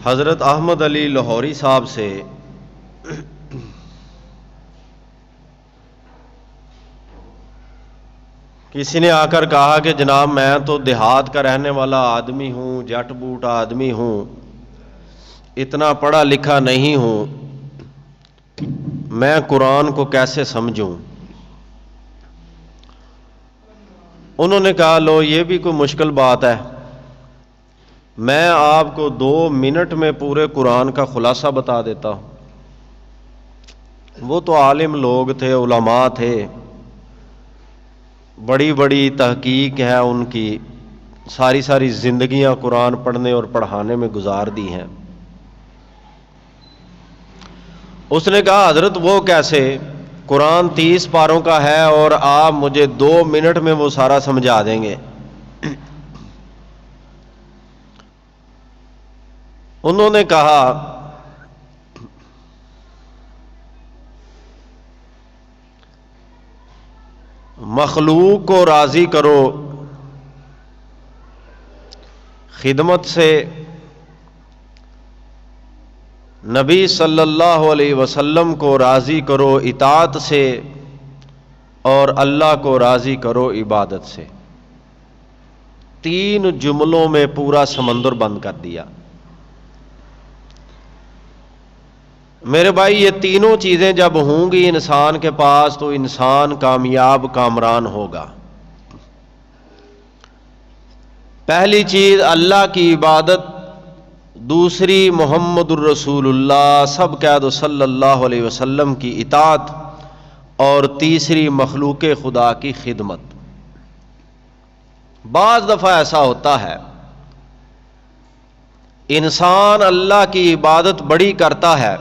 حضرت احمد علی لاہوری صاحب سے کسی نے آ کر کہا کہ جناب میں تو دیہات کا رہنے والا آدمی ہوں، جٹ بوٹ آدمی ہوں، اتنا پڑھا لکھا نہیں ہوں، میں قرآن کو کیسے سمجھوں؟ انہوں نے کہا لو یہ بھی کوئی مشکل بات ہے، میں آپ کو 2 منٹ میں پورے قرآن کا خلاصہ بتا دیتا ہوں۔ وہ تو عالم لوگ تھے، علماء تھے، بڑی بڑی تحقیق ہے ان کی، ساری زندگیاں قرآن پڑھنے اور پڑھانے میں گزار دی ہیں۔ اس نے کہا حضرت وہ کیسے؟ قرآن 30 پاروں کا ہے اور آپ مجھے 2 منٹ میں وہ سارا سمجھا دیں گے۔ انہوں نے کہا مخلوق کو راضی کرو خدمت سے، نبی صلی اللہ علیہ وسلم کو راضی کرو اطاعت سے، اور اللہ کو راضی کرو عبادت سے۔ 3 جملوں میں پورا سمندر بند کر دیا۔ میرے بھائی یہ تینوں چیزیں جب ہوں گی انسان کے پاس تو انسان کامیاب کامران ہوگا۔ پہلی چیز اللہ کی عبادت، دوسری محمد الرسول اللہ سب کہہ دو صلی اللہ علیہ وسلم کی اطاعت، اور تیسری مخلوق خدا کی خدمت۔ بعض دفعہ ایسا ہوتا ہے انسان اللہ کی عبادت بڑی کرتا ہے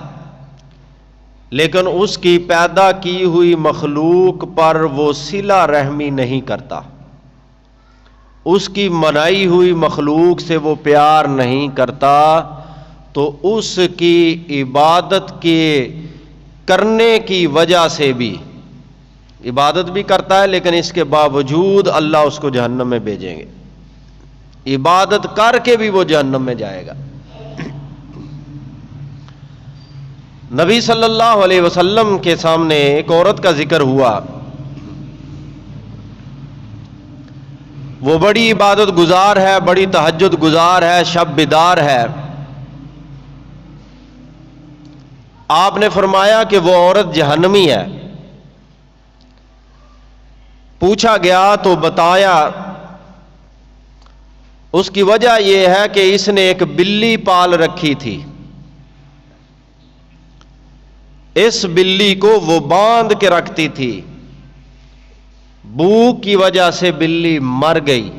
لیکن اس کی پیدا کی ہوئی مخلوق پر وہ صلہ رحمی نہیں کرتا، اس کی بنائی ہوئی مخلوق سے وہ پیار نہیں کرتا، تو اس کی عبادت کے کرنے کی وجہ سے بھی، عبادت بھی کرتا ہے لیکن اس کے باوجود اللہ اس کو جہنم میں بھیجیں گے، عبادت کر کے بھی وہ جہنم میں جائے گا۔ نبی صلی اللہ علیہ وسلم کے سامنے ایک عورت کا ذکر ہوا، وہ بڑی عبادت گزار ہے، بڑی تہجد گزار ہے، شب بیدار ہے۔ آپ نے فرمایا کہ وہ عورت جہنمی ہے۔ پوچھا گیا تو بتایا اس کی وجہ یہ ہے کہ اس نے ایک بلی پال رکھی تھی، اس بلی کو وہ باندھ کے رکھتی تھی، بھوک کی وجہ سے بلی مر گئی،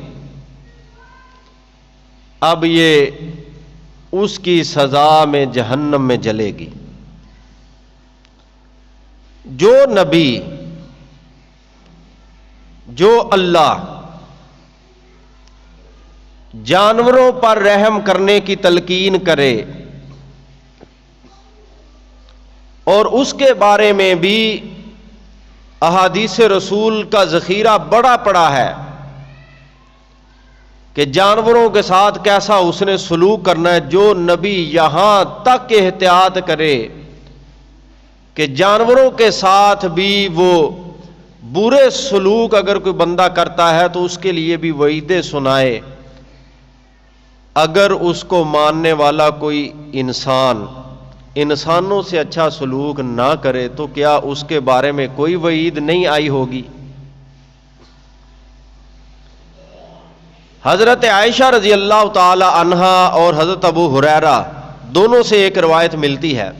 اب یہ اس کی سزا میں جہنم میں جلے گی۔ جو نبی، جو اللہ جانوروں پر رحم کرنے کی تلقین کرے اور اس کے بارے میں بھی احادیث رسول کا ذخیرہ بڑا پڑا ہے کہ جانوروں کے ساتھ کیسا اس نے سلوک کرنا ہے، جو نبی یہاں تک احتیاط کرے کہ جانوروں کے ساتھ بھی وہ برے سلوک اگر کوئی بندہ کرتا ہے تو اس کے لیے بھی وعیدیں سنائے، اگر اس کو ماننے والا کوئی انسانوں سے اچھا سلوک نہ کرے تو کیا اس کے بارے میں کوئی وعید نہیں آئی ہوگی؟ حضرت عائشہ رضی اللہ تعالی عنہا اور حضرت ابو ہریرہ دونوں سے ایک روایت ملتی ہے،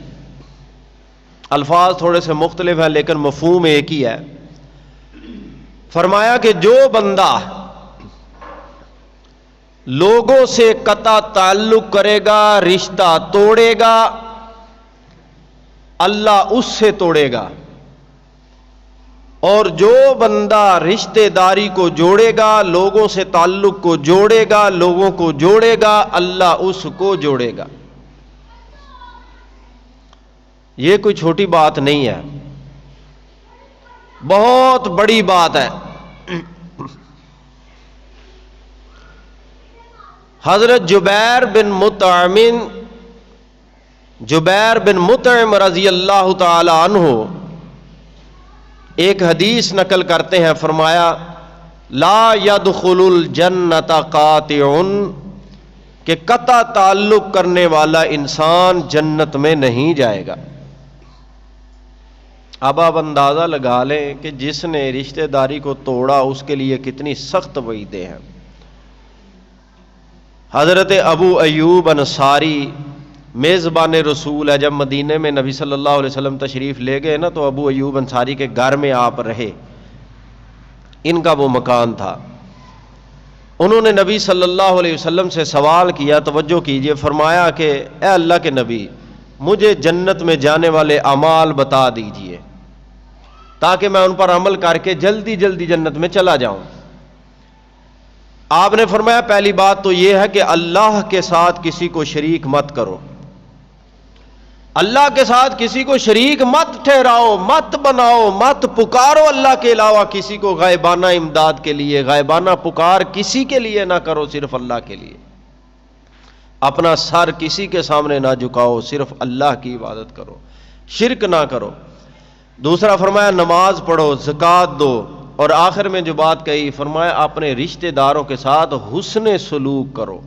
الفاظ تھوڑے سے مختلف ہیں لیکن مفہوم ایک ہی ہے۔ فرمایا کہ جو بندہ لوگوں سے قطع تعلق کرے گا، رشتہ توڑے گا، اللہ اس سے توڑے گا، اور جو بندہ رشتہ داری کو جوڑے گا، لوگوں سے تعلق کو جوڑے گا، لوگوں کو جوڑے گا، اللہ اس کو جوڑے گا۔ یہ کوئی چھوٹی بات نہیں ہے، بہت بڑی بات ہے۔ حضرت جبیر بن مطعم جبیر بن مطعم رضی اللہ تعالی عنہ ایک حدیث نقل کرتے ہیں، فرمایا لا يدخل الجنت قاطع، کہ قطع تعلق کرنے والا انسان جنت میں نہیں جائے گا۔ اب آپ اندازہ لگا لیں کہ جس نے رشتہ داری کو توڑا اس کے لیے کتنی سخت وعیدیں ہیں۔ حضرت ابو ایوب انصاری میزبان رسول ہے، جب مدینے میں نبی صلی اللہ علیہ وسلم تشریف لے گئے نا تو ابو ایوب انصاری کے گھر میں آپ رہے، ان کا وہ مکان تھا۔ انہوں نے نبی صلی اللہ علیہ وسلم سے سوال کیا، توجہ کیجئے، فرمایا کہ اے اللہ کے نبی، مجھے جنت میں جانے والے اعمال بتا دیجئے تاکہ میں ان پر عمل کر کے جلدی جلدی جنت میں چلا جاؤں۔ آپ نے فرمایا پہلی بات تو یہ ہے کہ اللہ کے ساتھ کسی کو شریک مت کرو، اللہ کے ساتھ کسی کو شریک مت ٹھہراؤ، مت بناؤ، مت پکارو اللہ کے علاوہ کسی کو غائبانہ امداد کے لیے، غائبانہ پکار کسی کے لیے نہ کرو، صرف اللہ کے لیے۔ اپنا سر کسی کے سامنے نہ جھکاؤ، صرف اللہ کی عبادت کرو، شرک نہ کرو۔ دوسرا فرمایا نماز پڑھو، زکوٰۃ دو، اور آخر میں جو بات کہی فرمایا اپنے رشتہ داروں کے ساتھ حسن سلوک کرو۔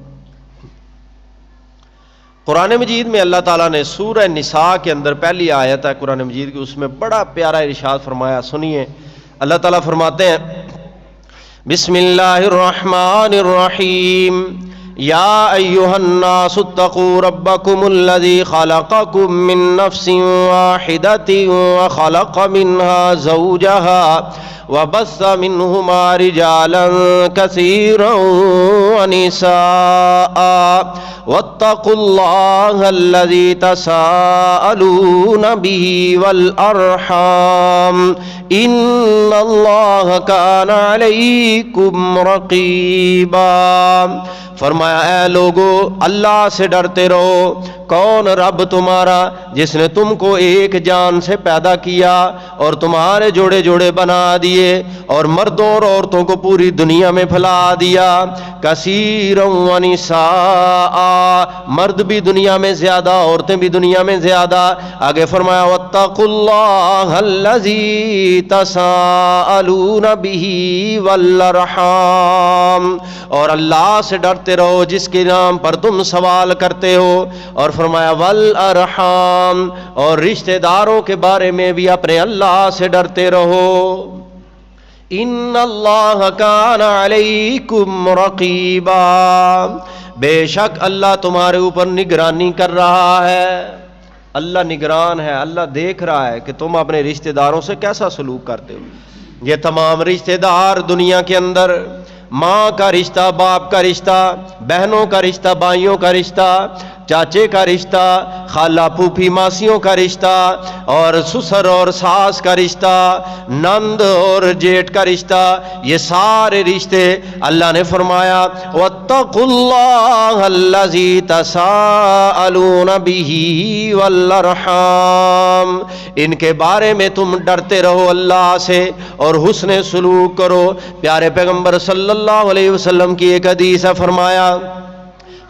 قرآن مجید میں اللہ تعالیٰ نے سورہ نساء کے اندر پہلی آیت ہے قرآن مجید کی، اس میں بڑا پیارا ارشاد فرمایا، سنیے۔ اللہ تعالیٰ فرماتے ہیں بسم اللہ الرحمن الرحیم یا ایہا الناس اتقوا ربکم الذی خلقکم من نفس واحدۃ وخلق منها زوجها وبث منهما رجالا كثيرا ونساء واتقوا الله الذي تساءلون به والأرحام إن الله كان عليكم رقيبا۔ فرمایا اے لوگو اللہ سے ڈرتے رہو۔ کون؟ رب تمہارا جس نے تم کو ایک جان سے پیدا کیا اور تمہارے جوڑے جوڑے بنا دیے اور مردوں اور عورتوں کو پوری دنیا میں پھیلا دیا۔ کثیرا ونساء، مرد بھی دنیا میں زیادہ، عورتیں بھی دنیا میں زیادہ۔ آگے فرمایا واتقوا اللہ الذی تساءلون به والارحام، اور اللہ سے ڈرتے رہو جس کے نام پر تم سوال کرتے ہو۔ اور فرمایا والارحام، اور رشتہ داروں کے بارے میں بھی اپنے اللہ سے ڈرتے رہو۔ ان اللہ کان علیکم رقیبا، بے شک اللہ تمہارے اوپر نگرانی کر رہا ہے۔ اللہ نگران ہے، اللہ دیکھ رہا ہے کہ تم اپنے رشتہ داروں سے کیسا سلوک کرتے ہو۔ یہ تمام رشتہ دار دنیا کے اندر، ماں کا رشتہ، باپ کا رشتہ، بہنوں کا رشتہ، بھائیوں کا رشتہ، چاچے کا رشتہ، خالہ پھوپھی ماسیوں کا رشتہ، اور سسر اور ساس کا رشتہ، نند اور جیٹ کا رشتہ، یہ سارے رشتے اللہ نے فرمایا واتقوا اللہ الذی تساءلون به والارحام، ان کے بارے میں تم ڈرتے رہو اللہ سے اور حسن سلوک کرو۔ پیارے پیغمبر صلی اللہ علیہ وسلم کی ایک حدیث ہے، فرمایا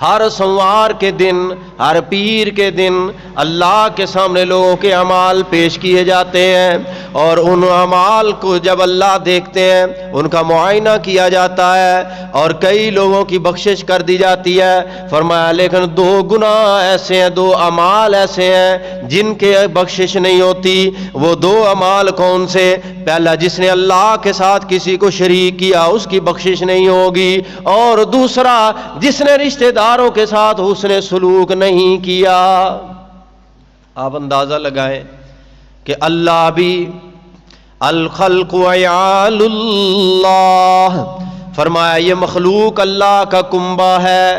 ہر سوموار کے دن، ہر پیر کے دن اللہ کے سامنے لوگوں کے اعمال پیش کیے جاتے ہیں، اور ان اعمال کو جب اللہ دیکھتے ہیں ان کا معائنہ کیا جاتا ہے اور کئی لوگوں کی بخشش کر دی جاتی ہے۔ فرمایا لیکن دو گناہ ایسے ہیں، دو اعمال ایسے ہیں جن کے بخشش نہیں ہوتی۔ وہ دو اعمال کون سے؟ پہلا جس نے اللہ کے ساتھ کسی کو شریک کیا اس کی بخشش نہیں ہوگی، اور دوسرا جس نے رشتہ داروں کے ساتھ حسن سلوک نہیں کیا۔ آپ اندازہ لگائیں کہ اللہ بھی الخلق عیال اللہ، فرمایا یہ مخلوق اللہ کا کنبہ ہے،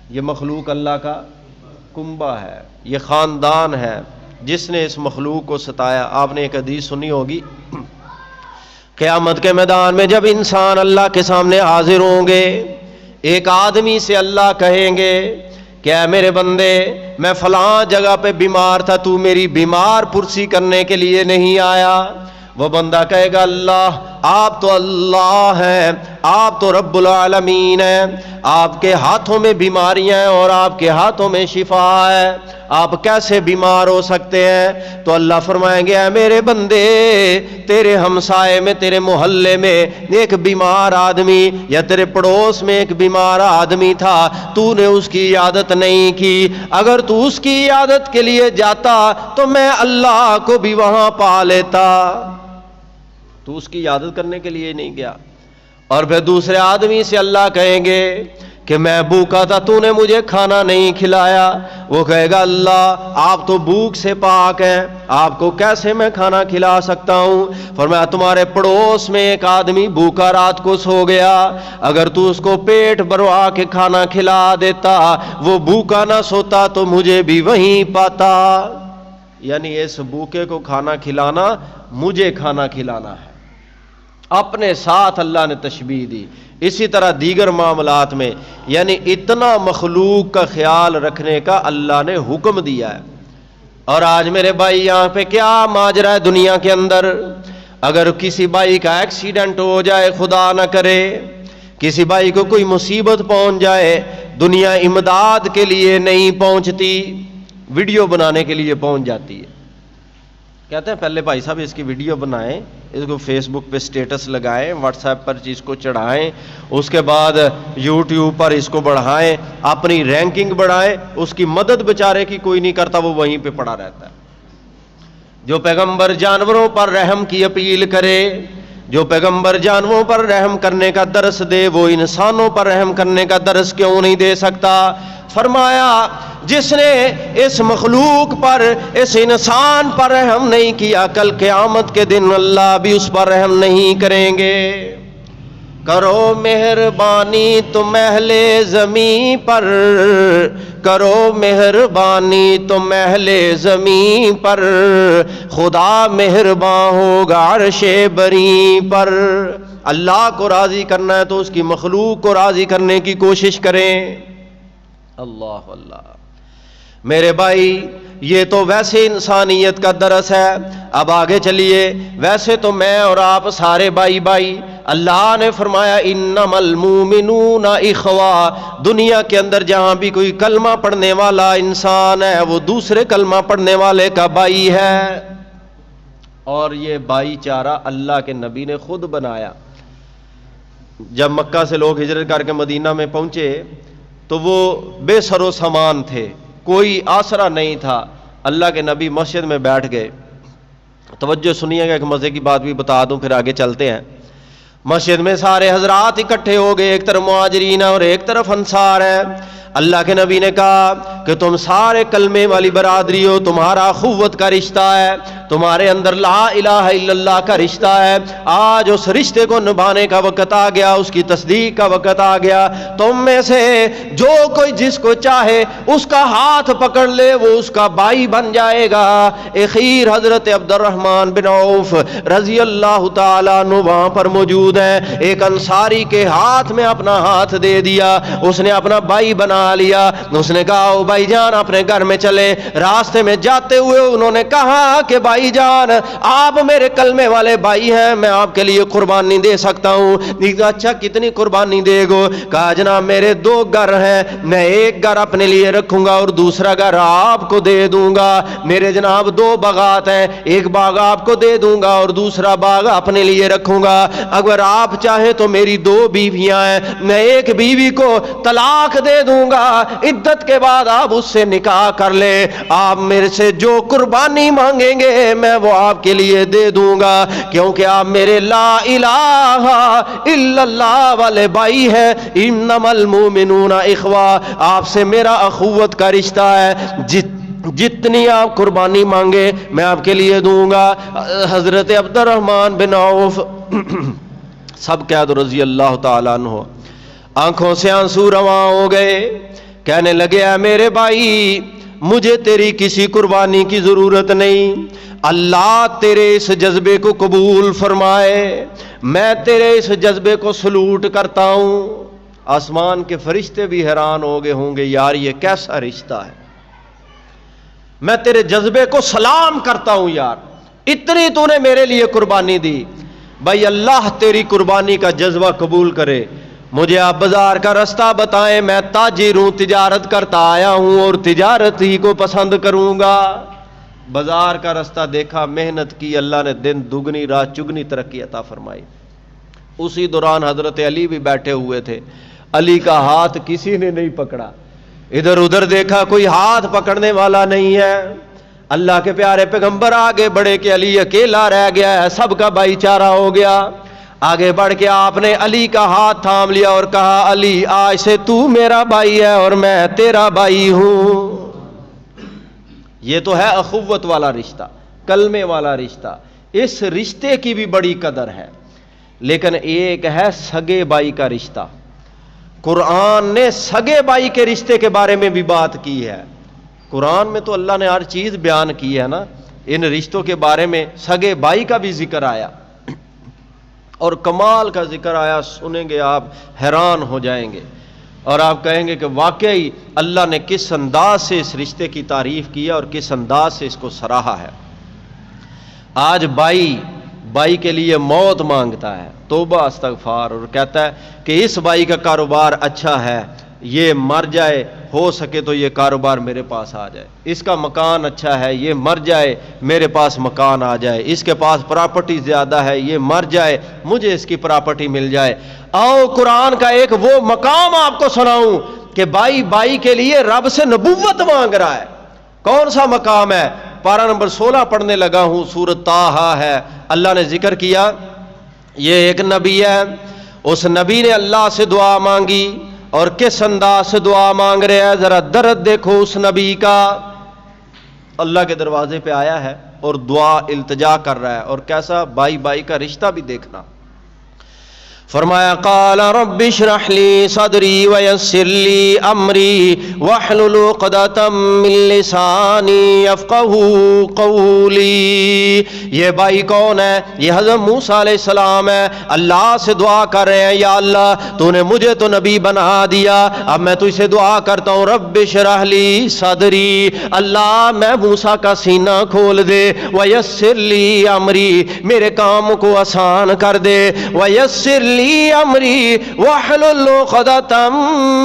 یہ مخلوق اللہ کا کنبہ ہے، یہ خاندان ہے جس نے اس مخلوق کو ستایا۔ آپ نے ایک حدیث سنی ہوگی، قیامت کے میدان میں جب انسان اللہ کے سامنے حاضر ہوں گے، ایک آدمی سے اللہ کہیں گے کہ اے میرے بندے، میں فلاں جگہ پہ بیمار تھا، تو میری بیمار پرسی کرنے کے لیے نہیں آیا۔ وہ بندہ کہے گا اللہ، آپ تو اللہ ہیں، آپ تو رب العالمین ہیں، آپ کے ہاتھوں میں بیماریاں ہیں اور آپ کے ہاتھوں میں شفا ہے، آپ کیسے بیمار ہو سکتے ہیں؟ تو اللہ فرمائیں گے اے میرے بندے، تیرے ہمسائے میں، تیرے محلے میں ایک بیمار آدمی یا تیرے پڑوس میں ایک بیمار آدمی تھا، تو نے اس کی عیادت نہیں کی، اگر تو اس کی عیادت کے لیے جاتا تو میں اللہ کو بھی وہاں پا لیتا، تو اس کی عیادت کرنے کے لیے نہیں گیا۔ اور پھر دوسرے آدمی سے اللہ کہیں گے کہ میں بھوکا تھا، تو نے مجھے کھانا نہیں کھلایا، وہ کہے گا اللہ آپ تو بھوک سے پاک ہیں، آپ کو کیسے میں کھانا کھلا سکتا ہوں؟ فرمایا تمہارے پڑوس میں ایک آدمی بھوکا رات کو سو گیا، اگر تو اس کو پیٹ بھروا کے کھانا کھلا دیتا، وہ بھوکا نہ سوتا تو مجھے بھی وہیں پاتا، یعنی اس بھوکے کو کھانا کھلانا مجھے کھانا کھلانا ہے۔ اپنے ساتھ اللہ نے تشبیہ دی۔ اسی طرح دیگر معاملات میں یعنی اتنا مخلوق کا خیال رکھنے کا اللہ نے حکم دیا ہے۔ اور آج میرے بھائی یہاں پہ کیا ماجرا ہے دنیا کے اندر، اگر کسی بھائی کا ایکسیڈنٹ ہو جائے، خدا نہ کرے کسی بھائی کو کوئی مصیبت پہنچ جائے، دنیا امداد کے لیے نہیں پہنچتی، ویڈیو بنانے کے لیے پہنچ جاتی ہے۔ کہتے ہیں پہلے بھائی صاحب اس کی ویڈیو بنائیں، اس کو فیس بک پہ سٹیٹس لگائیں، واٹس ایپ پر چیز کو چڑھائیں، اس کے بعد یوٹیوب پر اس کو بڑھائیں، اپنی رینکنگ بڑھائیں۔ اس کی مدد بیچارے کی کوئی نہیں کرتا، وہ وہیں پہ پڑا رہتا ہے۔ جو پیغمبر جانوروں پر رحم کی اپیل کرے، جو پیغمبر جانوروں پر رحم کرنے کا درس دے، وہ انسانوں پر رحم کرنے کا درس کیوں نہیں دے سکتا؟ فرمایا جس نے اس مخلوق پر، اس انسان پر رحم نہیں کیا، کل قیامت کے دن اللہ بھی اس پر رحم نہیں کریں گے۔ کرو مہربانی تم اہل زمین پر، کرو مہربانی تم اہل زمین پر، خدا مہربان ہوگا عرش بری پر۔ اللہ کو راضی کرنا ہے تو اس کی مخلوق کو راضی کرنے کی کوشش کریں۔ اللہ اللہ میرے بھائی، یہ تو ویسے انسانیت کا درس ہے۔ اب آگے چلیے، ویسے تو میں اور آپ سارے بھائی بھائی، اللہ نے فرمایا انما المومنون اخوہ، دنیا کے اندر جہاں بھی کوئی کلمہ پڑھنے والا انسان ہے وہ دوسرے کلمہ پڑھنے والے کا بھائی ہے، اور یہ بھائی چارہ اللہ کے نبی نے خود بنایا۔ جب مکہ سے لوگ ہجرت کر کے مدینہ میں پہنچے تو وہ بے سر و سامان تھے، کوئی آسرا نہیں تھا۔ اللہ کے نبی مسجد میں بیٹھ گئے۔ توجہ سنیے گا، ایک مزے کی بات بھی بتا دوں پھر آگے چلتے ہیں۔ مسجد میں سارے حضرات اکٹھے ہو گئے، ایک طرف مہاجرین اور ایک طرف انصار ہیں۔ اللہ کے نبی نے کہا کہ تم سارے کلمے والی برادری ہو، تمہارا اخوت کا رشتہ ہے، تمہارے اندر لا الہ الا اللہ کا رشتہ ہے، آج اس رشتے کو نبھانے کا وقت آ گیا، اس کی تصدیق کا وقت آ گیا۔ تم میں سے جو کوئی جس کو چاہے اس کا ہاتھ پکڑ لے، وہ اس کا بھائی بن جائے گا۔ اخیر حضرت عبد الرحمن بن عوف رضی اللہ تعالیٰ عنہ وہاں پر موجود ہیں، ایک انصاری کے ہاتھ میں اپنا ہاتھ دے دیا، اس نے اپنا بھائی بنا لیا۔ اس نے کہا او بھائی جان اپنے گھر میں چلے۔ راستے میں جاتے ہوئے انہوں نے کہا کہ بھائی جان آپ میرے کلمے والے بھائی ہیں، میں آپ کے لیے قربانی دے سکتا ہوں۔ اچھا کتنی قربانی دے گو؟ کہا جناب میرے دو گھر ہیں، میں ایک گھر اپنے لیے رکھوں گا اور دوسرا گھر آپ کو دے دوں گا۔ میرے جناب دو باغات ہیں، ایک باغ آپ کو دے دوں گا اور دوسرا باغ اپنے لیے رکھوں گا۔ اگر آپ چاہیں تو میری دو بیویاں ہیں، میں ایک بیوی کو طلاق دے دوں گا، عدت کے بعد آپ اس سے نکاح کر لے۔ آپ میرے سے جو قربانی مانگیں گے میں وہ آپ کے لیے دے دوں گا، کیونکہ آپ میرے لا الہ الا اللہ والے بھائی ہیں۔ انما المومنون اخوہ، آپ سے میرا اخوت کا رشتہ ہے، جتنی آپ قربانی مانگے میں آپ کے لیے دوں گا۔ حضرت عبد الرحمن بن عوف سب کہہ دو رضی اللہ تعالیٰ عنہ، آنکھوں سے آنسو رواں ہو گئے، کہنے لگے اے میرے بھائی مجھے تیری کسی قربانی کی ضرورت نہیں، اللہ تیرے اس جذبے کو قبول فرمائے، میں تیرے اس جذبے کو سلوٹ کرتا ہوں۔ آسمان کے فرشتے بھی حیران ہو گئے ہوں گے، یار یہ کیسا رشتہ ہے، میں تیرے جذبے کو سلام کرتا ہوں یار، اتنی تو نے میرے لیے قربانی دی۔ بھائی اللہ تیری قربانی کا جذبہ قبول کرے۔ مجھے آپ بازار کا رستہ بتائیں، میں تاجر ہوں، تجارت کرتا آیا ہوں اور تجارت ہی کو پسند کروں گا۔ بازار کا رستہ دیکھا، محنت کی، اللہ نے دن دگنی رات چگنی ترقی عطا فرمائی۔ اسی دوران حضرت علی بھی بیٹھے ہوئے تھے، علی کا ہاتھ کسی نے نہیں پکڑا، ادھر ادھر دیکھا کوئی ہاتھ پکڑنے والا نہیں ہے۔ اللہ کے پیارے پیغمبر آگے بڑھے کہ علی اکیلا رہ گیا ہے، سب کا بھائی چارہ ہو گیا۔ آگے بڑھ کے آپ نے علی کا ہاتھ تھام لیا اور کہا، علی آج سے تو میرا بھائی ہے اور میں تیرا بھائی ہوں۔ یہ تو ہے اخوت والا رشتہ، کلمے والا رشتہ، اس رشتے کی بھی بڑی قدر ہے۔ لیکن ایک ہے سگے بھائی کا رشتہ۔ قرآن نے سگے بھائی کے رشتے کے بارے میں بھی بات کی ہے۔ قرآن میں تو اللہ نے ہر چیز بیان کی ہے نا، ان رشتوں کے بارے میں سگے بھائی کا بھی ذکر آیا اور کمال کا ذکر آیا، سنیں گے آپ حیران ہو جائیں گے اور آپ کہیں گے کہ واقعی اللہ نے کس انداز سے اس رشتے کی تعریف کی ہے اور کس انداز سے اس کو سراہا ہے۔ آج بائی کے لیے موت مانگتا ہے، توبہ استغفار، اور کہتا ہے کہ اس بائی کا کاروبار اچھا ہے، یہ مر جائے، ہو سکے تو یہ کاروبار میرے پاس آ جائے، اس کا مکان اچھا ہے، یہ مر جائے میرے پاس مکان آ جائے، اس کے پاس پراپرٹی زیادہ ہے، یہ مر جائے مجھے اس کی پراپرٹی مل جائے۔ آؤ قرآن کا ایک وہ مقام آپ کو سناؤں کہ بائی کے لیے رب سے نبوت مانگ رہا ہے۔ کون سا مقام ہے؟ پارہ نمبر 16 پڑھنے لگا ہوں، سورۃ طٰہٰ ہے۔ اللہ نے ذکر کیا یہ ایک نبی ہے، اس نبی نے اللہ سے دعا مانگی، اور کس انداز سے دعا مانگ رہے ہیں، ذرا درد دیکھو اس نبی کا۔ اللہ کے دروازے پہ آیا ہے اور دعا التجا کر رہا ہے، اور کیسا بائی کا رشتہ بھی دیکھنا۔ فرمایا قال رب اشرح لی صدری ویسر لی امری واحلل عقدۃ من لسانی یفقہوا قولی۔ یہ بھائی کون ہے؟ یہ حضرت موسیٰ علیہ السلام ہے۔ اللہ سے دعا کر رہے ہیں، یا اللہ تو نے مجھے تو نبی بنا دیا، اب میں تو اسے دعا کرتا ہوں رب اشرح لی صدری، اللہ میں موسیٰ کا سینہ کھول دے، ویسر لی امری میرے کام کو آسان کر دے، ویسر لی امری واحلل عقدۃ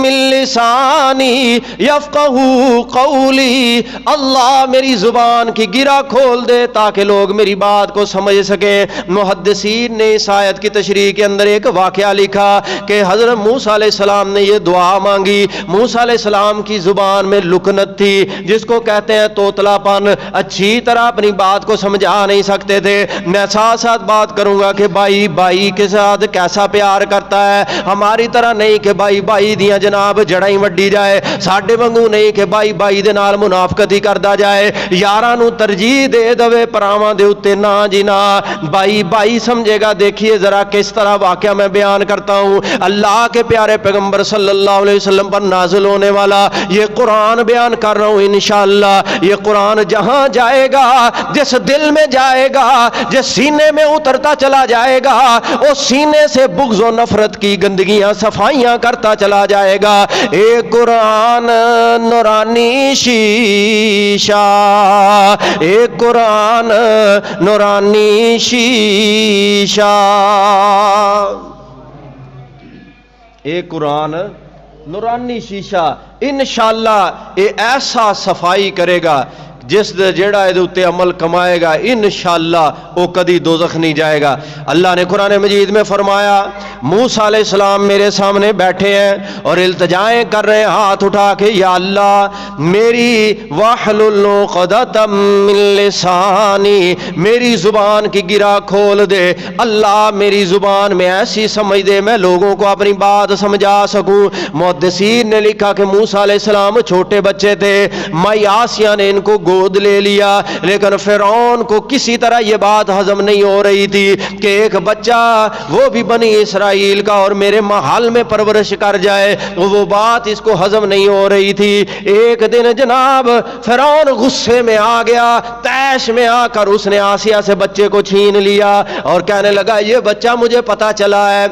من لسانی یفقہوا قولی، اللہ میری زبان کی گرہ کھول دے تاکہ لوگ میری بات کو سمجھ سکیں۔ محدثین نے اس آیت کی تشریح کے اندر ایک واقعہ لکھا کہ حضرت موسیٰ علیہ السلام نے یہ دعا مانگی۔ موسیٰ علیہ السلام کی زبان میں لکنت تھی، جس کو کہتے ہیں توتلا پن، اچھی طرح اپنی بات کو سمجھا نہیں سکتے تھے۔ میں ساتھ ساتھ بات کروں گا کہ بائی کے ساتھ کیسا پیار کرتا ہے، ہماری طرح نہیں کہ بائی دیاں جناب جڑاں وڈی جائے، ساڈے وانگو نہیں کہ بائی دے نال منافقت ہی کردا جائے، یاراں نو ترجیح دے دوے پراواں دے اوتے نا جی نا۔ بائی سمجھے گا۔ دیکھیے ذرا کس طرح واقعہ میں بیان کرتا ہوں، اللہ کے پیارے پیغمبر صلی اللہ علیہ وسلم پر نازل ہونے والا یہ قرآن بیان کر رہا ہوں۔ انشاءاللہ یہ قرآن جہاں جائے گا، جس دل میں جائے گا، جس سینے میں اترتا چلا جائے گا، اس سینے سے بغض و نفرت کی گندگیاں صفائیاں کرتا چلا جائے گا۔ اے قرآن نورانی شیشہ، اے قرآن نورانی شیشہ، اے قرآن نورانی شیشہ، انشاءاللہ یہ ایسا صفائی کرے گا جس جیڑا اے تے عمل کمائے گا انشاءاللہ وہ کدی دوزخ نہیں جائے گا۔ اللہ نے قرآن مجید میں فرمایا موسیٰ علیہ السلام میرے سامنے بیٹھے ہیں اور التجائیں کر رہے ہیں ہاتھ اٹھا کے، یا اللہ میری واحلل عقدۃ من لسانی، میری زبان کی گرہ کھول دے، اللہ میری زبان میں ایسی سمجھ دے میں لوگوں کو اپنی بات سمجھا سکوں۔ محدثین نے لکھا کہ موسیٰ علیہ السلام چھوٹے بچے تھے، مائی آسیہ نے ان کو گود لے لیا، لیکن فرعون کو کسی طرح یہ بات ہضم نہیں ہو رہی تھی کہ ایک بچہ وہ بھی بنی اسرائیل کا اور میرے محل میں پرورش کر جائے، وہ بات اس کو ہضم نہیں ہو رہی تھی۔ ایک دن جناب فرعون غصے میں آ گیا، تیش میں آ کر اس نے آسیہ سے بچے کو چھین لیا اور کہنے لگا یہ بچہ مجھے پتا چلا ہے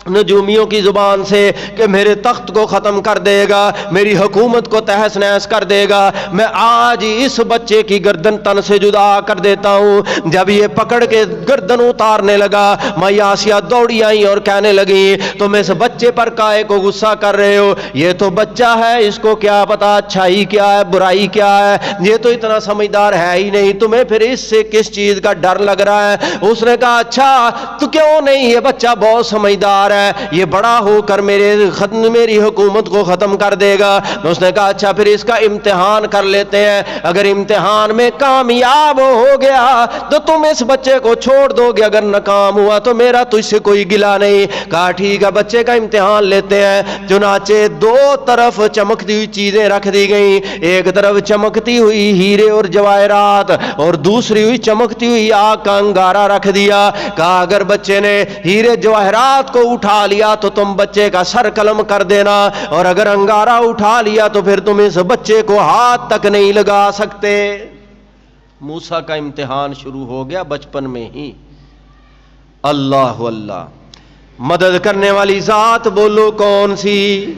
نجومیوں کی زبان سے کہ میرے تخت کو ختم کر دے گا، میری حکومت کو تہس نہس کر دے گا، میں آج ہی اس بچے کی گردن تن سے جدا کر دیتا ہوں۔ جب یہ پکڑ کے گردن اتارنے لگا، مائی آسیہ دوڑی آئی اور کہنے لگی تم اس بچے پر کائے کو غصہ کر رہے ہو؟ یہ تو بچہ ہے، اس کو کیا پتا اچھائی کیا ہے برائی کیا ہے، یہ تو اتنا سمجھدار ہے ہی نہیں، تمہیں پھر اس سے کس چیز کا ڈر لگ رہا ہے؟ اس نے کہا اچھا تو کیوں نہیں، یہ بچہ بہت سمجھدار ہے، یہ بڑا ہو کر میری حکومت کو ختم کر دے گا۔ اس نے کہا اچھا پھر اس کا امتحان کر لیتے ہیں، اگر امتحان میں کامیاب ہو گیا تو تم اس بچے کو چھوڑ دو گے، اگر ناکام ہوا تو میرا تجھ سے کوئی گلہ نہیں۔ کہا ٹھیک ہے بچے کا امتحان لیتے ہیں۔ چنانچہ دو طرف چمکتی ہوئی چیزیں رکھ دی گئیں، ایک طرف چمکتی ہوئی ہیرے اور جواہرات اور دوسری ہوئی چمکتی ہوئی آگ کا انگارہ رکھ دیا۔ کہا اگر بچے نے ہیرے جواہرات کو اٹھا لیا تو تم بچے کا سر قلم کر دینا، اور اگر انگارہ اٹھا لیا تو پھر تم اس بچے کو ہاتھ تک نہیں لگا سکتے۔ موسیٰ کا امتحان شروع ہو گیا بچپن میں ہی۔ اللہ اللہ، مدد کرنے والی ذات بولو کون سی؟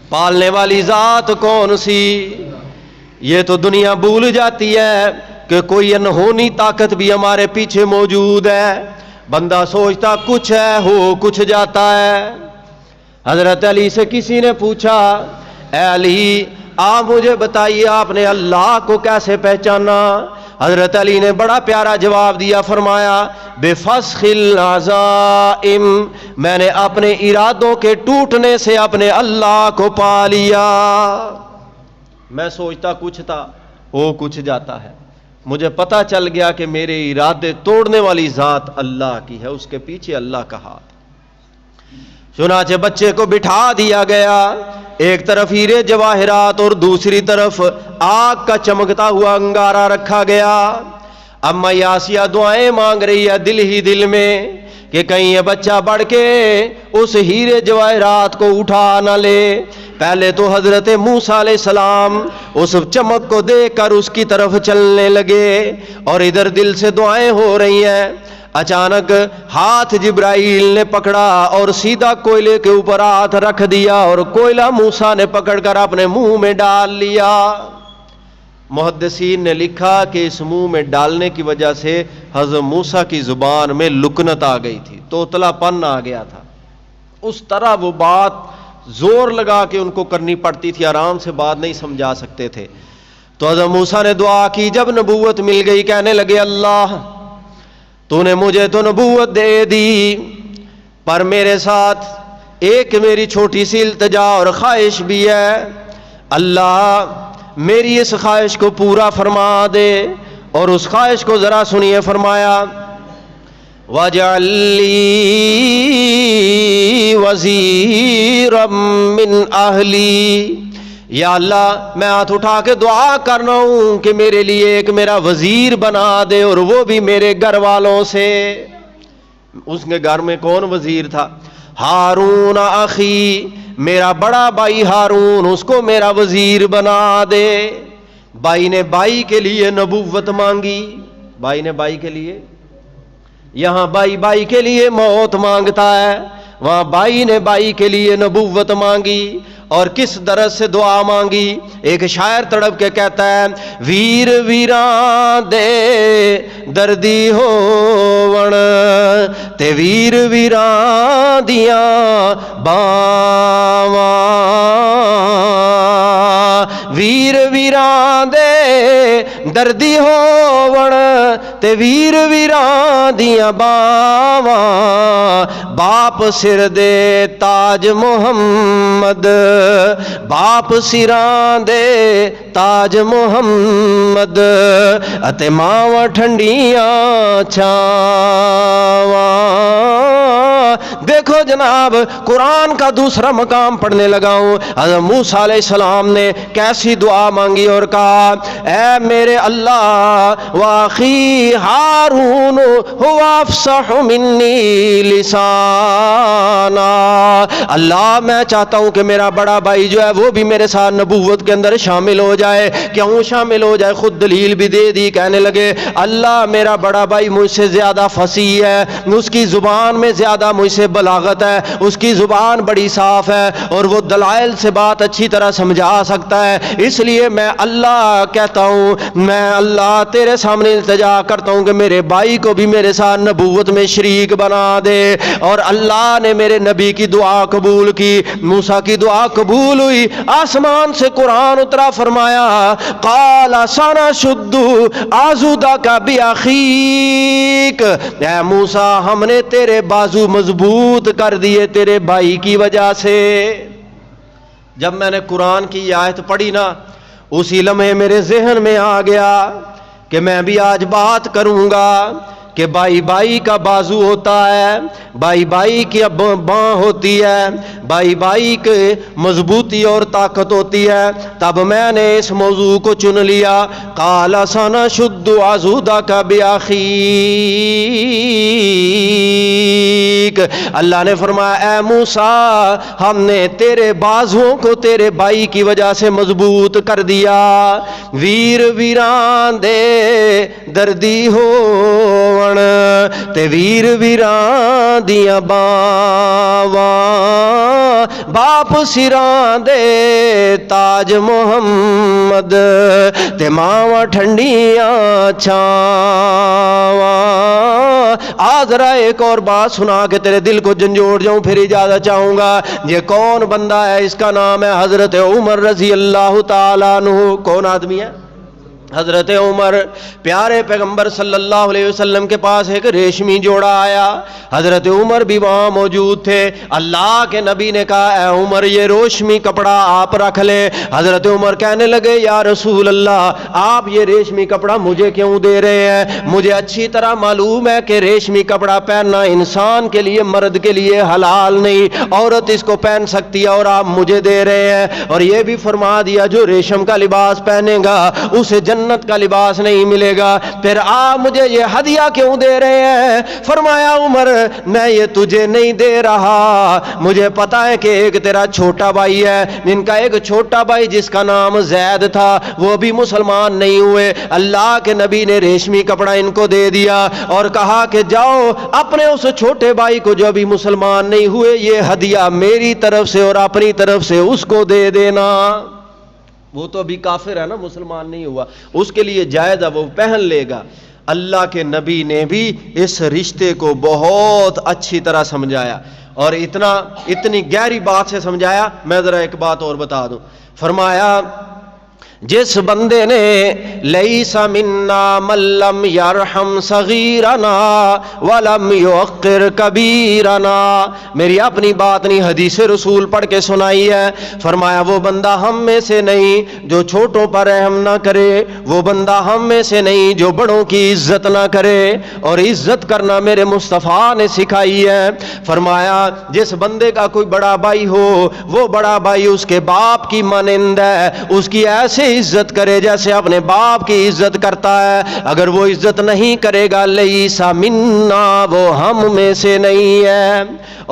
پالنے والی ذات کون سی؟ یہ تو دنیا بھول جاتی ہے کہ کوئی انہونی طاقت بھی ہمارے پیچھے موجود ہے۔ بندہ سوچتا کچھ ہے، ہو کچھ جاتا ہے۔ حضرت علی سے کسی نے پوچھا اے علی آپ مجھے بتائیے آپ نے اللہ کو کیسے پہچانا؟ حضرت علی نے بڑا پیارا جواب دیا، فرمایا بفسخ العزائم، میں نے اپنے ارادوں کے ٹوٹنے سے اپنے اللہ کو پا لیا۔ میں سوچتا کچھ تھا، وہ کچھ جاتا ہے، مجھے پتا چل گیا کہ میرے ارادے توڑنے والی ذات اللہ کی ہے، اس کے پیچھے اللہ کا ہاتھ۔ چنانچہ بچے کو بٹھا دیا گیا، ایک طرف ہیرے جواہرات اور دوسری طرف آگ کا چمکتا ہوا انگارہ رکھا گیا۔ اب مائی آسیہ دعائیں مانگ رہی ہے دل ہی دل میں کہ کہیں یہ بچہ بڑھ کے اس ہیرے جواہرات کو اٹھا نہ لے۔ پہلے تو حضرت موسیٰ علیہ السلام اس چمک کو دیکھ کر اس کی طرف چلنے لگے، اور ادھر دل سے دعائیں ہو رہی ہیں۔ اچانک ہاتھ جبرائیل نے پکڑا اور سیدھا کوئلے کے اوپر ہاتھ رکھ دیا، اور کوئلہ موسیٰ نے پکڑ کر اپنے منہ میں ڈال لیا۔ محدثین نے لکھا کہ اس منہ میں ڈالنے کی وجہ سے حضرت موسیٰ کی زبان میں لکنت آ گئی تھی، توتلا پن آ گیا تھا، اس طرح وہ بات زور لگا کے ان کو کرنی پڑتی تھی، آرام سے بات نہیں سمجھا سکتے تھے۔ تو حضرت موسیٰ نے دعا کی، جب نبوت مل گئی کہنے لگے اللہ تو نے مجھے تو نبوت دے دی، پر میرے ساتھ ایک میری چھوٹی سی التجا اور خواہش بھی ہے، اللہ میری اس خواہش کو پورا فرما دے۔ اور اس خواہش کو ذرا سنیے، فرمایا وَاجْعَل لِّي وَزِيرًا مِّنْ أَهْلِي، یا اللہ میں ہاتھ اٹھا کے دعا کر رہا ہوں کہ میرے لیے ایک میرا وزیر بنا دے، اور وہ بھی میرے گھر والوں سے۔ اس کے گھر میں کون وزیر تھا؟ ہارون اخی، میرا بڑا بھائی ہارون، اس کو میرا وزیر بنا دے۔ بھائی نے بھائی کے لیے نبوت مانگی، بھائی نے بھائی کے لیے، یہاں بھائی بھائی کے لیے موت مانگتا ہے، وہاں بھائی نے بھائی کے لیے نبوت مانگی۔ اور کس درد سے دعا مانگی؟ ایک شاعر تڑپ کے کہتا ہے ویر ویران دے دردی ہوون تے ویر ویران دیاں باواں، ویر ویران دے دردی ہوون تے ویر ویران دیاں باواں، باپ سر دے تاج محمد، باپ سران دے تاج محمد، اتے ماواں ٹھنڈیاں چھاواں۔ دیکھو جناب، قرآن کا دوسرا مقام پڑھنے لگا ہوں۔ حضرت موسیٰ علیہ السلام نے کیسی دعا مانگی اور کہا اے میرے اللہ، واخی ہارون هو افصح منی لسانا، اللہ میں چاہتا ہوں کہ میرا بڑا بھائی جو ہے وہ بھی میرے ساتھ نبوت کے اندر شامل ہو جائے۔ کیوں شامل ہو جائے؟ خود دلیل بھی دے دی، کہنے لگے اللہ میرا بڑا بھائی مجھ سے زیادہ فصیح ہے، اس کی زبان میں زیادہ مجھ سے بلاغت ہے، اس کی زبان بڑی صاف ہے اور وہ دلائل سے بات اچھی طرح سمجھا سکتا ہے۔ اس لیے میں اللہ کہتا ہوں، میں اللہ تیرے سامنے التجا کرتا ہوں کہ میرے بھائی کو بھی میرے ساتھ نبوت میں شریک بنا دے۔ اور اللہ نے میرے نبی کی دعا قبول کی، موسیٰ کی دعا قبول ہوئی، آسمان سے قرآن اترا، فرمایا قال سنشد عضدک باخیک، اے موسیٰ ہم نے تیرے بازو مضبوط کر دیے تیرے بھائی کی وجہ سے۔ جب میں نے قرآن کی یہ آیت پڑھی نا، اسی لمحے میرے ذہن میں آ گیا کہ میں بھی آج بات کروں گا کہ بھائی بھائی کا بازو ہوتا ہے، بھائی بھائی کی باں ہوتی ہے، بھائی بھائی کی مضبوطی اور طاقت ہوتی ہے۔ تب میں نے اس موضوع کو چن لیا، قال سنشد عضدک باخیک، اللہ نے فرمایا اے موسیٰ ہم نے تیرے بازوؤں کو تیرے بھائی کی وجہ سے مضبوط کر دیا۔ ویر ویران دے دردی ہو تے ویر ویران دیاں باواں، باپ سراں دے تاج محمد تے ماواں ٹھنڈیاں چھاواں۔ آج ذرا ایک اور بات سنا کے تیرے دل کو جھنجھوڑ جاؤں، پھر اجازت چاہوں گا۔ یہ کون بندہ ہے؟ اس کا نام ہے حضرت عمر رضی اللہ تعالیٰ عنہ۔ کون آدمی ہے؟ حضرت عمر۔ پیارے پیغمبر صلی اللہ علیہ وسلم کے پاس ایک ریشمی جوڑا آیا، حضرت عمر بھی وہاں موجود تھے۔ اللہ کے نبی نے کہا اے عمر یہ ریشمی کپڑا آپ رکھ لے۔ حضرت عمر کہنے لگے یا رسول اللہ آپ یہ ریشمی کپڑا مجھے کیوں دے رہے ہیں؟ مجھے اچھی طرح معلوم ہے کہ ریشمی کپڑا پہننا انسان کے لیے، مرد کے لیے حلال نہیں، عورت اس کو پہن سکتی ہے اور آپ مجھے دے رہے ہیں۔ اور یہ بھی فرما دیا جو ریشم کا لباس پہنے گا اسے جنت کا لباس نہیں ملے گا، پھر آپ مجھے یہ ہدیہ کیوں دے رہے ہیں؟ فرمایا عمر میں یہ تجھے نہیں دے رہا، مجھے پتا ہے کہ ایک تیرا چھوٹا بھائی ہے، ان کا ایک چھوٹا بھائی جس کا نام زید تھا وہ بھی مسلمان نہیں ہوئے۔ اللہ کے نبی نے ریشمی کپڑا ان کو دے دیا اور کہا کہ جاؤ اپنے اس چھوٹے بھائی کو جو ابھی مسلمان نہیں ہوئے یہ ہدیہ میری طرف سے اور اپنی طرف سے اس کو دے دینا۔ وہ تو ابھی کافر ہے نا، مسلمان نہیں ہوا، اس کے لیے جائز ہے، وہ پہن لے گا۔ اللہ کے نبی نے بھی اس رشتے کو بہت اچھی طرح سمجھایا اور اتنی گہری بات سے سمجھایا۔ میں ذرا ایک بات اور بتا دوں، فرمایا جس بندے نے لیس منا من لم یرحم صغیرنا ولم یوقر کبیرنا، میری اپنی بات نہیں، حدیث رسول پڑھ کے سنائی ہے۔ فرمایا وہ بندہ ہم میں سے نہیں جو چھوٹوں پر رحم نہ کرے، وہ بندہ ہم میں سے نہیں جو بڑوں کی عزت نہ کرے، اور عزت کرنا میرے مصطفیٰ نے سکھائی ہے۔ فرمایا جس بندے کا کوئی بڑا بھائی ہو وہ بڑا بھائی اس کے باپ کی مانند ہے، اس کی ایسے عزت کرے جیسے اپنے باپ کی عزت کرتا ہے۔ اگر وہ عزت نہیں کرے گا لیسا منا، وہ ہم میں سے نہیں ہے۔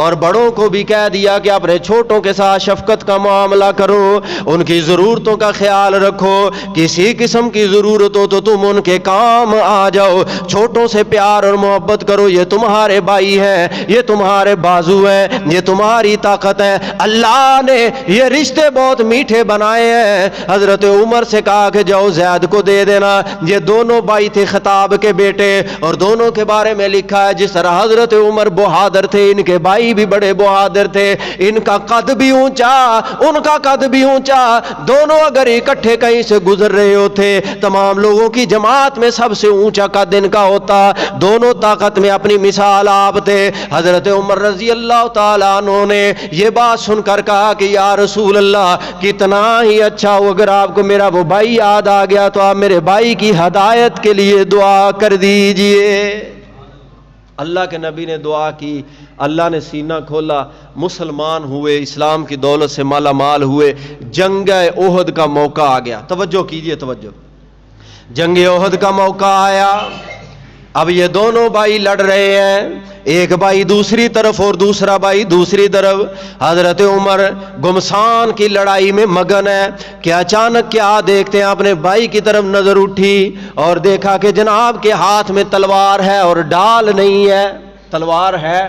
اور بڑوں کو بھی کہہ دیا کہ اپنے چھوٹوں کے ساتھ شفقت کا معاملہ کرو، ان کی ضرورتوں کا خیال رکھو، کسی قسم کی ضرورت ہو تو تم ان کے کام آ جاؤ، چھوٹوں سے پیار اور محبت کرو، یہ تمہارے بھائی ہیں، یہ تمہارے بازو ہیں، یہ تمہاری طاقت ہے۔ اللہ نے یہ رشتے بہت میٹھے بنائے ہیں۔ حضرت عمر سے کہا کہ جاؤ زید کو دے دینا۔ یہ دونوں بھائی تھے خطاب کے بیٹے، اور دونوں کے بارے میں لکھا ہے جس طرح حضرت عمر بہادر تھے ان کے بھائی بھی بڑے بہادر تھے، ان کا قد بھی اونچا ان کا قد بھی اونچا، دونوں اگر اکٹھے کہیں سے گزر رہے ہوتے تمام لوگوں کی جماعت میں سب سے اونچا قد ان کا ہوتا، دونوں طاقت میں اپنی مثال آپ تھے۔ حضرت عمر رضی اللہ تعالیٰ عنہ نے یہ بات سن کر کہا کہ یا رسول اللہ کتنا ہی اچھا ہو اگر آپ کو میرا وہ بھائی یاد آ گیا تو آپ میرے بھائی کی ہدایت کے لیے دعا کر دیجئے۔ اللہ کے نبی نے دعا کی، اللہ نے سینہ کھولا، مسلمان ہوئے، اسلام کی دولت سے مالا مال ہوئے۔ جنگ احد کا موقع آ گیا، توجہ کیجئے توجہ، جنگ احد کا موقع آیا۔ اب یہ دونوں بھائی لڑ رہے ہیں، ایک بھائی دوسری طرف اور دوسرا بھائی دوسری طرف۔ حضرت عمر گمسان کی لڑائی میں مگن ہے کہ اچانک کیا دیکھتے ہیں، اپنے بھائی کی طرف نظر اٹھی اور دیکھا کہ جناب کے ہاتھ میں تلوار ہے اور ڈال نہیں ہے۔ تلوار ہے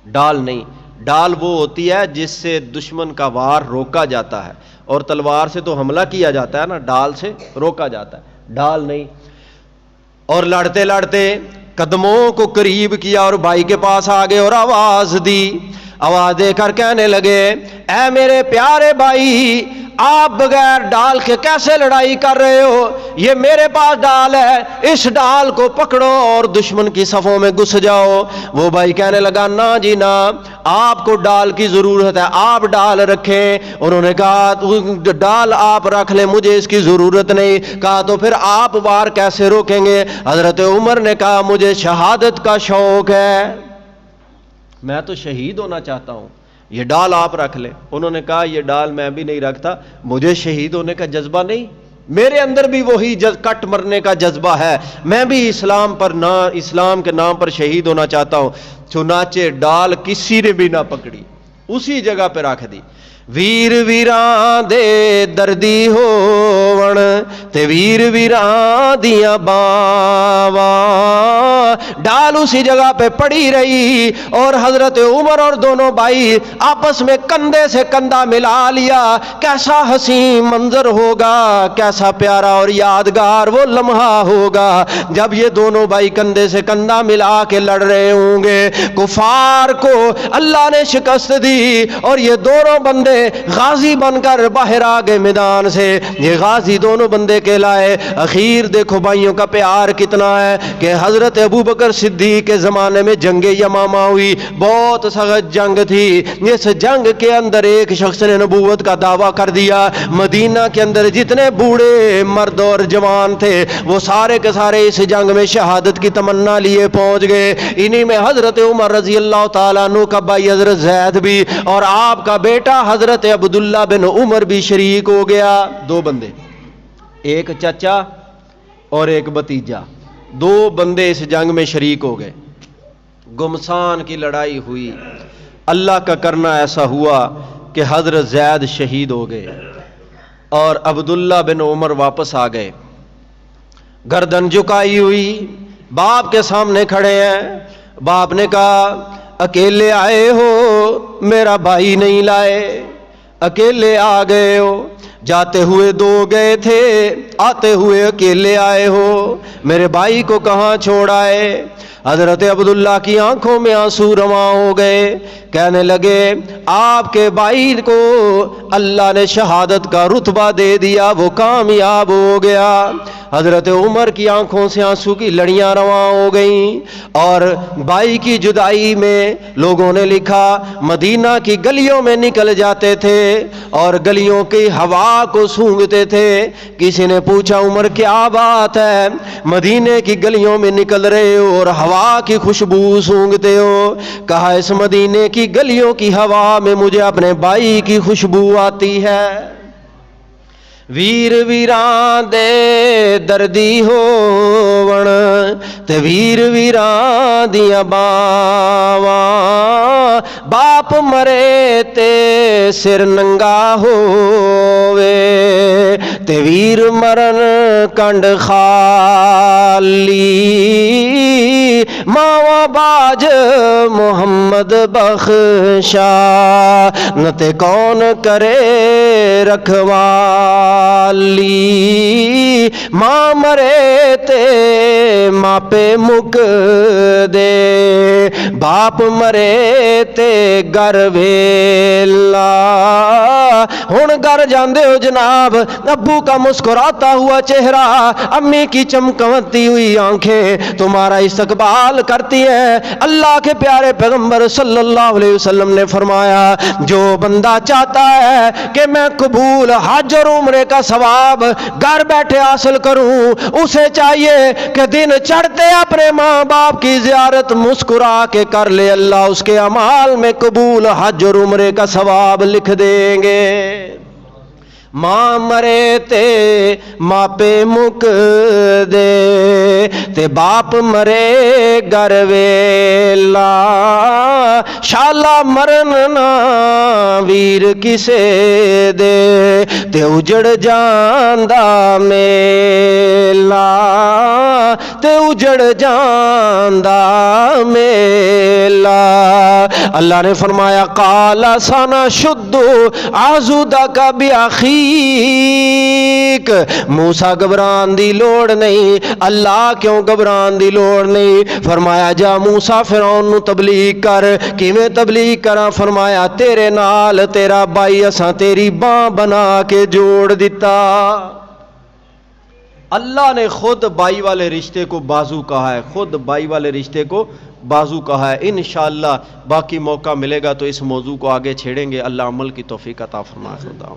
ڈال نہیں، ڈال وہ ہوتی ہے جس سے دشمن کا وار روکا جاتا ہے، اور تلوار سے تو حملہ کیا جاتا ہے نا، ڈال سے روکا جاتا ہے، ڈال نہیں۔ اور لڑتے لڑتے قدموں کو قریب کیا اور بھائی کے پاس آ گئے اور آواز دی، آواز دے کر کہنے لگے اے میرے پیارے بھائی، آپ بغیر ڈال کے کیسے لڑائی کر رہے ہو؟ یہ میرے پاس ڈال ہے، اس ڈال کو پکڑو اور دشمن کی صفوں میں گھس جاؤ۔ وہ بھائی کہنے لگا نا جی نا، آپ کو ڈال کی ضرورت ہے، آپ ڈال رکھیں۔ انہوں نے کہا ڈال آپ رکھ لیں، مجھے اس کی ضرورت نہیں۔ کہا تو پھر آپ وار کیسے روکیں گے؟ حضرت عمر نے کہا مجھے شہادت کا شوق ہے، میں تو شہید ہونا چاہتا ہوں، یہ ڈال آپ رکھ لیں۔ انہوں نے کہا یہ ڈال میں بھی نہیں رکھتا، مجھے شہید ہونے کا جذبہ نہیں، میرے اندر بھی وہی کٹ مرنے کا جذبہ ہے، میں بھی اسلام کے نام پر شہید ہونا چاہتا ہوں۔ چنانچہ ڈال کسی نے بھی نہ پکڑی، اسی جگہ پہ رکھ دی۔ ویر ویران دے دردی ہون تے ویر ویران دیاں باواں، ڈال اسی جگہ پہ پڑی رہی اور حضرت عمر اور دونوں بھائی آپس میں کندھے سے کندھا ملا لیا۔ کیسا حسین منظر ہوگا، کیسا پیارا اور یادگار وہ لمحہ ہوگا جب یہ دونوں بھائی کندھے سے کندھا ملا کے لڑ رہے ہوں گے۔ کفار کو اللہ نے شکست دی اور یہ دونوں بندے غازی بن کر باہر آ گئے میدان سے۔ یہ غازی دونوں بندے کہلائے۔ اخیر دیکھو بھائیوں کا پیار کتنا ہے کہ حضرت ابو بکر صدیق کے زمانے میں جنگ یمامہ ہوئی، بہت سخت جنگ تھی۔ اس جنگ کے اندر ایک شخص نے نبوت کا دعویٰ کر دیا۔ مدینہ کے اندر جتنے بوڑھے مرد اور جوان تھے وہ سارے کے سارے اس جنگ میں شہادت کی تمنا لیے پہنچ گئے۔ انہی میں حضرت عمر رضی اللہ تعالیٰ عنہ کا بھائی حضرت زید بھی اور آپ کا بیٹا حضرت عبداللہ بن عمر بھی شریک ہو گیا۔ دو بندے، ایک چچا اور ایک بھتیجا، دو بندے اس جنگ میں شریک ہو گئے۔ گمسان کی لڑائی ہوئی، اللہ کا کرنا ایسا ہوا کہ حضرت زید شہید ہو گئے اور عبداللہ بن عمر واپس آ گئے۔ گردن جھکائی ہوئی، باپ کے سامنے کھڑے ہیں۔ باپ نے کہا اکیلے آئے ہو، میرا بھائی نہیں لائے، اکیلے آ گئے ہو، جاتے ہوئے دو گئے تھے، آتے ہوئے اکیلے آئے ہو، میرے بھائی کو کہاں چھوڑ آئے؟ حضرت عبداللہ کی آنکھوں میں آنسو رواں ہو گئے، کہنے لگے آپ کے بھائی کو اللہ نے شہادت کا رتبہ دے دیا، وہ کامیاب ہو گیا۔ حضرت عمر کی آنکھوں سے آنسو کی لڑیاں رواں ہو گئیں، اور بھائی کی جدائی میں لوگوں نے لکھا مدینہ کی گلیوں میں نکل جاتے تھے اور گلیوں کی ہوا کو سونگھتے تھے۔ کسی نے پوچھا عمر کیا بات ہے، مدینے کی گلیوں میں نکل رہے ہو اور ہوا کی خوشبو سونگھتے ہو؟ کہا اس مدینے کی گلیوں کی ہوا میں مجھے اپنے بھائی کی خوشبو آتی ہے۔ ویر ویران دے دردی ہون تے ویر ویران دیاں باواں، باپ مرے تے سر ننگا ہووے تے ویر مرن کنڈ خالی، ماوا باج محمد بخشا نتے کون کرے رکھوالی، ماں مرے تے ماں پہ مک دے، باپ مرے تے گر ویلا۔ ہن گر جاندے ہو جناب، ابو کا مسکراتا ہوا چہرہ، امی کی چمکتی ہوئی آنکھیں تمہارا استقبال کرتی ہیں۔ اللہ کے پیارے پیغمبر صلی اللہ علیہ وسلم نے فرمایا جو بندہ چاہتا ہے کہ میں قبول حج اور عمرے کا ثواب گھر بیٹھے حاصل کروں، اسے چاہیے کہ دن چڑھتے اپنے ماں باپ کی زیارت مسکرا کے کر لے، اللہ اس کے اعمال میں قبول حج اور عمرے کا ثواب لکھ دیں گے۔ ماں مرے تے ماں پہ مک دے تے باپ مرے گر ویلا، شالا مرن نا ویر کسے دے تے اجڑ جاندا میلا تے اجڑ جاندا میلا اللہ نے فرمایا قال سنا شد عضدک باخیک موسیٰ گھبران دی لوڑ نہیں اللہ کیوں گھبران دی لوڑ نہیں فرمایا جا موسیٰ فرعون نو تبلیغ کر کیویں تبلیغ کرا فرمایا تیرے نال تیرا بھائی اساں تیری باں بنا کے جوڑ دیتا اللہ نے خود بائی والے رشتے کو بازو کہا ہے خود بائی والے رشتے کو بازو کہا ہے انشاءاللہ باقی موقع ملے گا تو اس موضوع کو آگے چھیڑیں گے اللہ عمل کی توفیق عطا فرمائے خدا